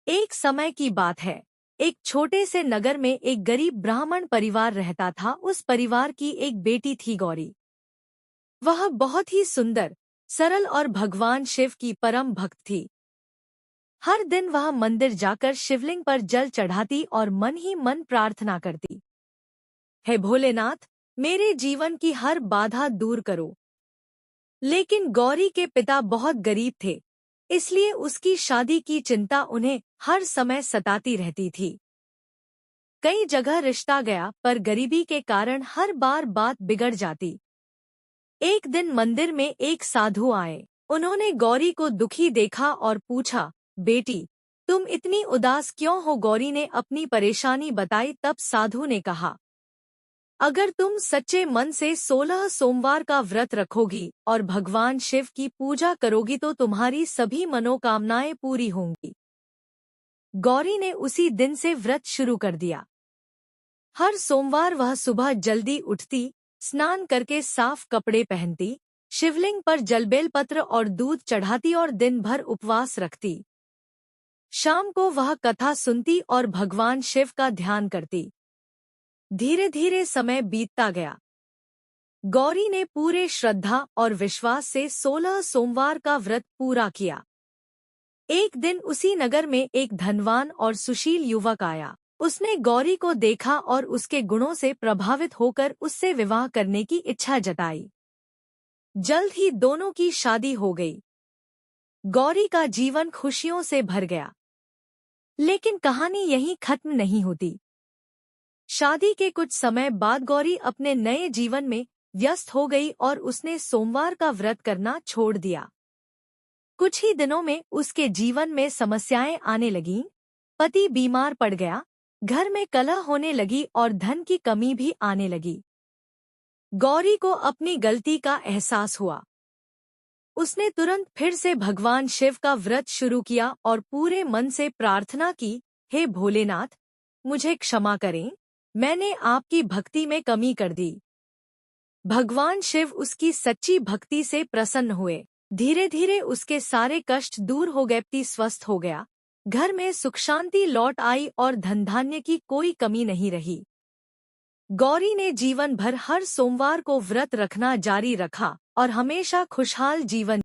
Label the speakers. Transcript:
Speaker 1: एक समय की बात है। एक छोटे से नगर में एक गरीब ब्राह्मण परिवार रहता था। उस परिवार की एक बेटी थी गौरी। वह बहुत ही सुंदर, सरल और भगवान शिव की परम भक्त थी। हर दिन वह मंदिर जाकर शिवलिंग पर जल चढ़ाती और मन ही मन प्रार्थना करती। हे भोलेनाथ, मेरे जीवन की हर बाधा दूर करो। लेकिन गौरी के पिता बहुत गरीब थे, इसलिए उसकी शादी की चिंता उन्हें हर समय सताती रहती थी। कई जगह रिश्ता गया, पर गरीबी के कारण हर बार बात बिगड़ जाती। एक दिन मंदिर में एक साधु आए। उन्होंने गौरी को दुखी देखा और पूछा, बेटी, तुम इतनी उदास क्यों हो? गौरी ने अपनी परेशानी बताई। तब साधु ने कहा, अगर तुम सच्चे मन से 16 सोमवार का व्रत रखोगी और भगवान शिव की पूजा करोगी तो तुम्हारी सभी मनोकामनाएं पूरी होंगी। गौरी ने उसी दिन से व्रत शुरू कर दिया। हर सोमवार वह सुबह जल्दी उठती, स्नान करके साफ कपड़े पहनती, शिवलिंग पर जलबेलपत्र और दूध चढ़ाती और दिन भर उपवास रखती। शाम को वह कथा सुनती और भगवान शिव का ध्यान करती। धीरे धीरे समय बीतता गया। गौरी ने पूरे श्रद्धा और विश्वास से 16 सोमवार का व्रत पूरा किया। एक दिन उसी नगर में एक धनवान और सुशील युवक आया। उसने गौरी को देखा और उसके गुणों से प्रभावित होकर उससे विवाह करने की इच्छा जताई। जल्द ही दोनों की शादी हो गई। गौरी का जीवन खुशियों से भर गया। लेकिन कहानी यहीं खत्म नहीं होती। शादी के कुछ समय बाद गौरी अपने नए जीवन में व्यस्त हो गई और उसने सोमवार का व्रत करना छोड़ दिया। कुछ ही दिनों में उसके जीवन में समस्याएं आने लगीं। पति बीमार पड़ गया, घर में कलह होने लगी और धन की कमी भी आने लगी। गौरी को अपनी गलती का एहसास हुआ। उसने तुरंत फिर से भगवान शिव का व्रत शुरू किया और पूरे मन से प्रार्थना की, हे भोलेनाथ, मुझे क्षमा करें, मैंने आपकी भक्ति में कमी कर दी। भगवान शिव उसकी सच्ची भक्ति से प्रसन्न हुए। धीरे धीरे उसके सारे कष्ट दूर हो गए। पति स्वस्थ हो गया, घर में सुख शांति लौट आई और धन धान्य की कोई कमी नहीं रही। गौरी ने जीवन भर हर सोमवार को व्रत रखना जारी रखा और हमेशा खुशहाल जीवन